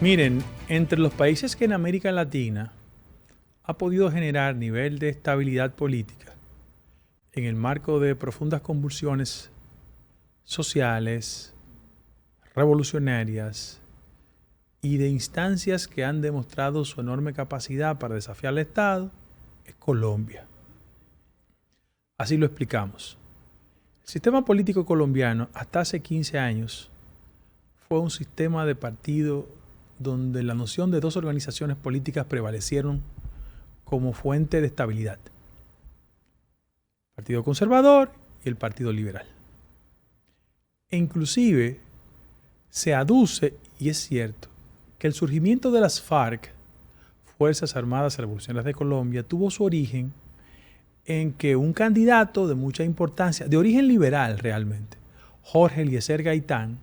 Miren, entre los países que en América Latina ha podido generar nivel de estabilidad política en el marco de profundas convulsiones sociales, revolucionarias y de instancias que han demostrado su enorme capacidad para desafiar al Estado, es Colombia. Así lo explicamos. El sistema político colombiano hasta hace 15 años fue un sistema de partido donde la noción de dos organizaciones políticas prevalecieron como fuente de estabilidad: el Partido Conservador y el Partido Liberal. E inclusive se aduce, y es cierto, que el surgimiento de las FARC, Fuerzas Armadas Revolucionarias de Colombia, tuvo su origen en que un candidato de mucha importancia, de origen liberal realmente, Jorge Eliezer Gaitán,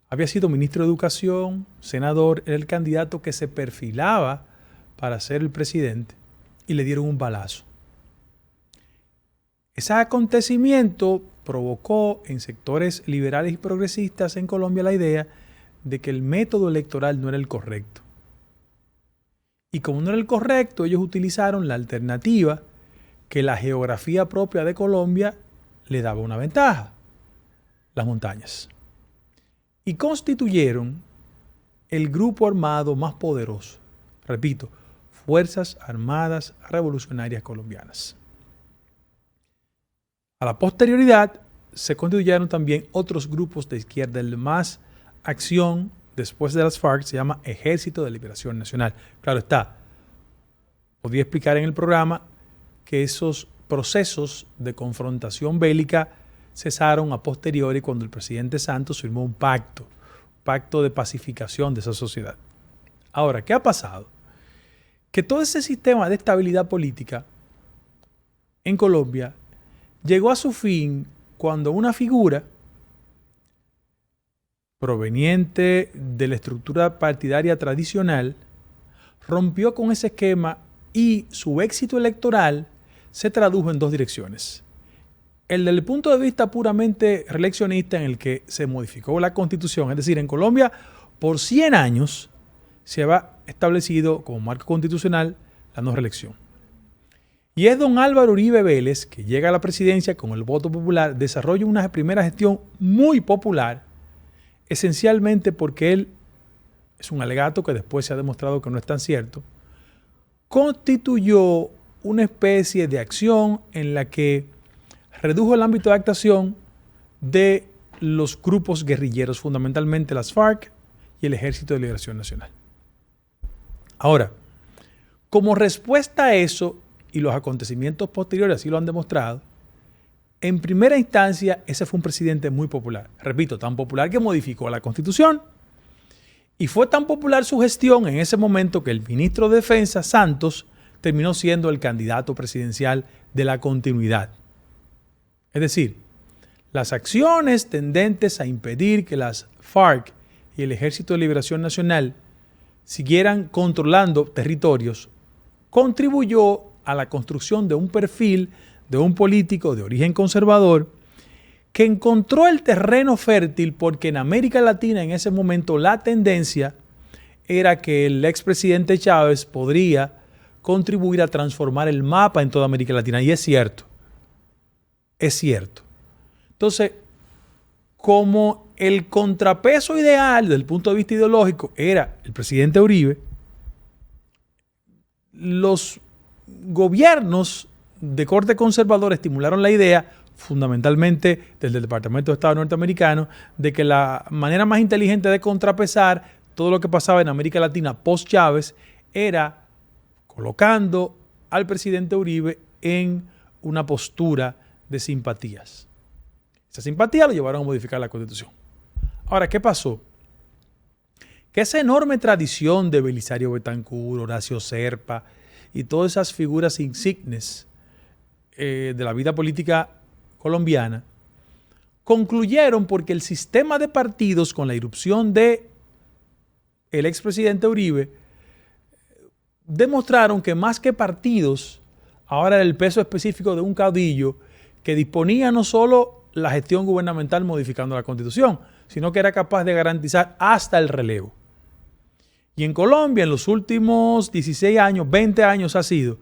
había sido ministro de Educación, senador, era el candidato que se perfilaba para ser el presidente, y le dieron un balazo. Ese acontecimiento provocó en sectores liberales y progresistas en Colombia la idea de que el método electoral no era el correcto. Y como no era el correcto, ellos utilizaron la alternativa que la geografía propia de Colombia le daba una ventaja: las montañas. Y constituyeron el grupo armado más poderoso. Repito, Fuerzas Armadas Revolucionarias Colombianas. A la posterioridad se constituyeron también otros grupos de izquierda. El más acción después de las FARC se llama Ejército de Liberación Nacional. Claro está, podía explicar en el programa que esos procesos de confrontación bélica cesaron a posteriori cuando el presidente Santos firmó un pacto de pacificación de esa sociedad. Ahora, ¿qué ha pasado? Que todo ese sistema de estabilidad política en Colombia llegó a su fin cuando una figura proveniente de la estructura partidaria tradicional rompió con ese esquema y su éxito electoral se tradujo en dos direcciones. Desde el punto de vista puramente reeleccionista, en el que se modificó la Constitución, es decir, en Colombia por 100 años se había establecido como marco constitucional la no reelección. Y es don Álvaro Uribe Vélez, que llega a la presidencia con el voto popular, desarrolla una primera gestión muy popular, esencialmente porque él, es un alegato que después se ha demostrado que no es tan cierto, constituyó una especie de acción en la que redujo el ámbito de actuación de los grupos guerrilleros, fundamentalmente las FARC y el Ejército de Liberación Nacional. Ahora, como respuesta a eso, y los acontecimientos posteriores así lo han demostrado, en primera instancia ese fue un presidente muy popular. Repito, tan popular que modificó la Constitución. Y fue tan popular su gestión en ese momento que el ministro de Defensa, Santos, terminó siendo el candidato presidencial de la continuidad. Es decir, las acciones tendentes a impedir que las FARC y el Ejército de Liberación Nacional siguieran controlando territorios contribuyó a la construcción de un perfil de un político de origen conservador que encontró el terreno fértil, porque en América Latina en ese momento la tendencia era que el expresidente Chávez podría contribuir a transformar el mapa en toda América Latina. Y es cierto. Es cierto. Entonces, como el contrapeso ideal desde el punto de vista ideológico era el presidente Uribe, los gobiernos de corte conservador estimularon la idea, fundamentalmente desde el Departamento de Estado norteamericano, de que la manera más inteligente de contrapesar todo lo que pasaba en América Latina post-Chávez era colocando al presidente Uribe en una postura de simpatías. Esa simpatía lo llevaron a modificar la Constitución. Ahora, ¿qué pasó? Que esa enorme tradición de Belisario Betancur, Horacio Serpa y todas esas figuras insignes de la vida política colombiana concluyeron porque el sistema de partidos, con la irrupción de el expresidente Uribe, demostraron que más que partidos, ahora era el peso específico de un caudillo que disponía no solo la gestión gubernamental modificando la Constitución, sino que era capaz de garantizar hasta el relevo. Y en Colombia, en los últimos 16 años, 20 años ha sido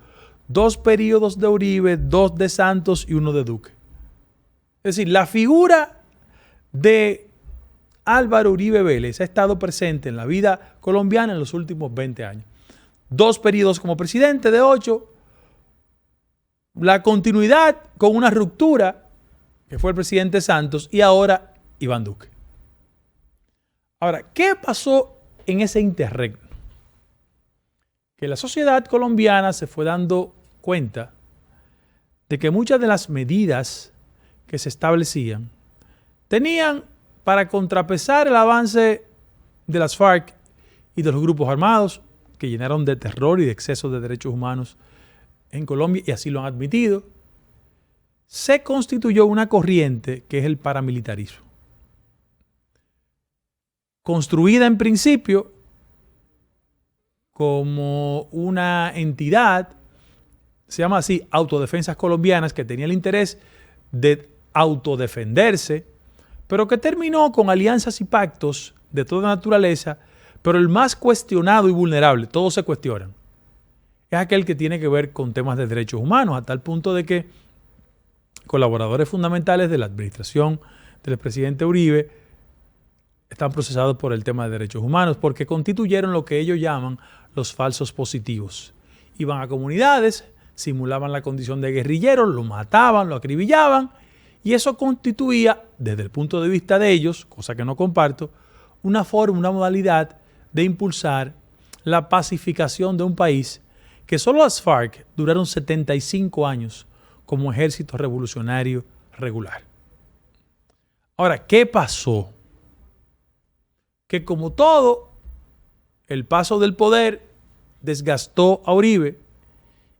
2 periodos de Uribe, 2 de Santos y 1 de Duque. Es decir, la figura de Álvaro Uribe Vélez ha estado presente en la vida colombiana en los últimos 20 años. 2 periodos como presidente de 8, la continuidad con una ruptura, que fue el presidente Santos, y ahora Iván Duque. Ahora, ¿qué pasó en ese interregno? Que la sociedad colombiana se fue dando cuenta de que muchas de las medidas que se establecían tenían para contrapesar el avance de las FARC y de los grupos armados que llenaron de terror y de excesos de derechos humanos en Colombia, y así lo han admitido, se constituyó una corriente que es el paramilitarismo. Construida en principio como una entidad, se llama así, Autodefensas Colombianas, que tenía el interés de autodefenderse, pero que terminó con alianzas y pactos de toda naturaleza, pero el más cuestionado y vulnerable, todos se cuestionan, es aquel que tiene que ver con temas de derechos humanos, a tal punto de que colaboradores fundamentales de la administración del presidente Uribe están procesados por el tema de derechos humanos, porque constituyeron lo que ellos llaman los falsos positivos. Iban a comunidades, simulaban la condición de guerrilleros, lo mataban, lo acribillaban, y eso constituía, desde el punto de vista de ellos, cosa que no comparto, una forma, una modalidad de impulsar la pacificación de un país que solo las FARC duraron 75 años como ejército revolucionario regular. Ahora, ¿qué pasó? Que como todo, el paso del poder desgastó a Uribe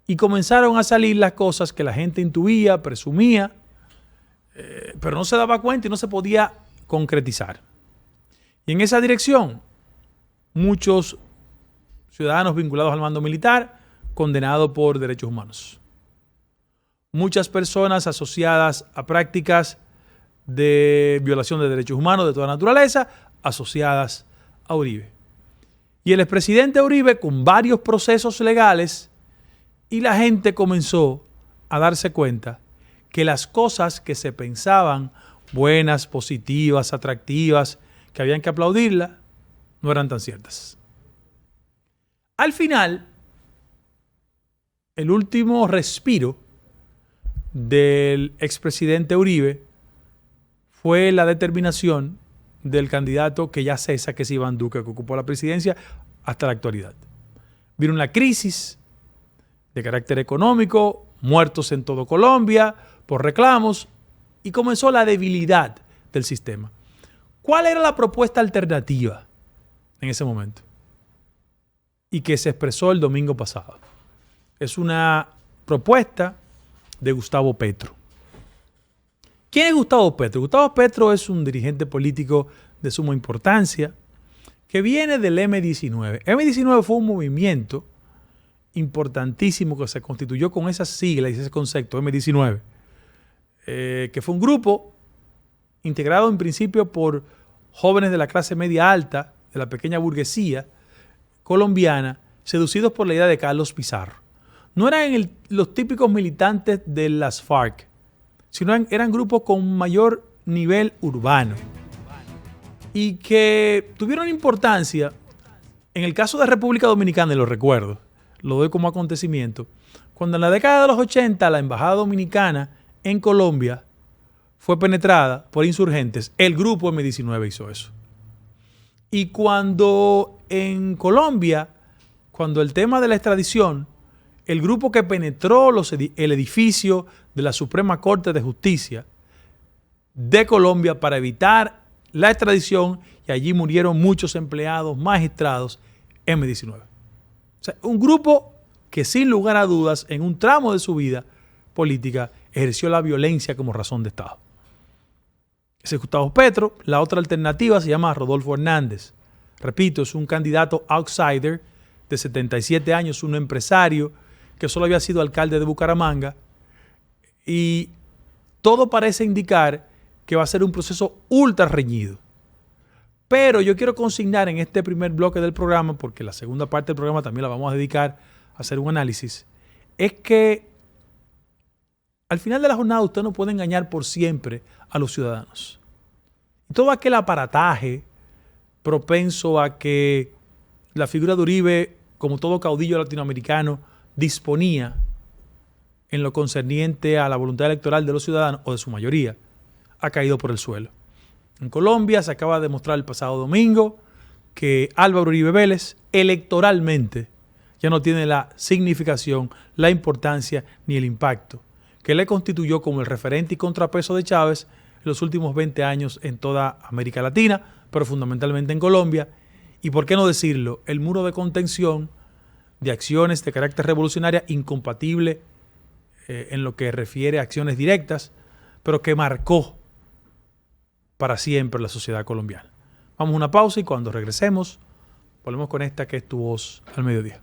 y comenzaron a salir las cosas que la gente intuía, presumía, pero no se daba cuenta y no se podía concretizar. Y en esa dirección, muchos ciudadanos vinculados al mando militar condenados por derechos humanos. Muchas personas asociadas a prácticas de violación de derechos humanos de toda naturaleza, asociadas a Uribe. Y el expresidente Uribe con varios procesos legales, y la gente comenzó a darse cuenta que las cosas que se pensaban buenas, positivas, atractivas, que habían que aplaudirlas, no eran tan ciertas. Al final, el último respiro del expresidente Uribe fue la determinación del candidato que ya cesa, que es Iván Duque, que ocupó la presidencia hasta la actualidad. Vino una crisis de carácter económico, muertos en todo Colombia por reclamos, y comenzó la debilidad del sistema. ¿Cuál era la propuesta alternativa en ese momento? Y que se expresó el domingo pasado. Es una propuesta de Gustavo Petro. ¿Quién es Gustavo Petro? Gustavo Petro es un dirigente político de suma importancia que viene del M-19. M-19 fue un movimiento importantísimo que se constituyó con esas siglas y ese concepto, M-19, que fue un grupo integrado en principio por jóvenes de la clase media alta, de la pequeña burguesía colombiana, seducidos por la idea de Carlos Pizarro. No eran los típicos militantes de las FARC, sino eran grupos con mayor nivel urbano y que tuvieron importancia. En el caso de República Dominicana, y lo recuerdo, lo doy como acontecimiento, cuando en la década de los 80 la embajada dominicana en Colombia fue penetrada por insurgentes, el grupo M-19 hizo eso. Y cuando en Colombia, cuando el tema de la extradición, el grupo que penetró el edificio de la Suprema Corte de Justicia de Colombia para evitar la extradición, y allí murieron muchos empleados, magistrados, M-19. O sea, un grupo que sin lugar a dudas, en un tramo de su vida política, ejerció la violencia como razón de Estado. Ese es Gustavo Petro. La otra alternativa se llama Rodolfo Hernández. Repito, es un candidato outsider de 77 años, un empresario que solo había sido alcalde de Bucaramanga, y todo parece indicar que va a ser un proceso ultra reñido. Pero yo quiero consignar en este primer bloque del programa, porque la segunda parte del programa también la vamos a dedicar a hacer un análisis, es que al final de la jornada usted no puede engañar por siempre a los ciudadanos. Y todo aquel aparataje propenso a que la figura de Uribe, como todo caudillo latinoamericano, disponía en lo concerniente a la voluntad electoral de los ciudadanos, o de su mayoría, ha caído por el suelo. En Colombia se acaba de demostrar el pasado domingo que Álvaro Uribe Vélez electoralmente ya no tiene la significación, la importancia ni el impacto que le constituyó como el referente y contrapeso de Chávez en los últimos 20 años en toda América Latina, pero fundamentalmente en Colombia. Y por qué no decirlo, el muro de contención de acciones de carácter revolucionaria incompatible en lo que refiere a acciones directas, pero que marcó para siempre la sociedad colombiana. Vamos a una pausa y cuando regresemos, volvemos con esta que es Tu Voz al Mediodía.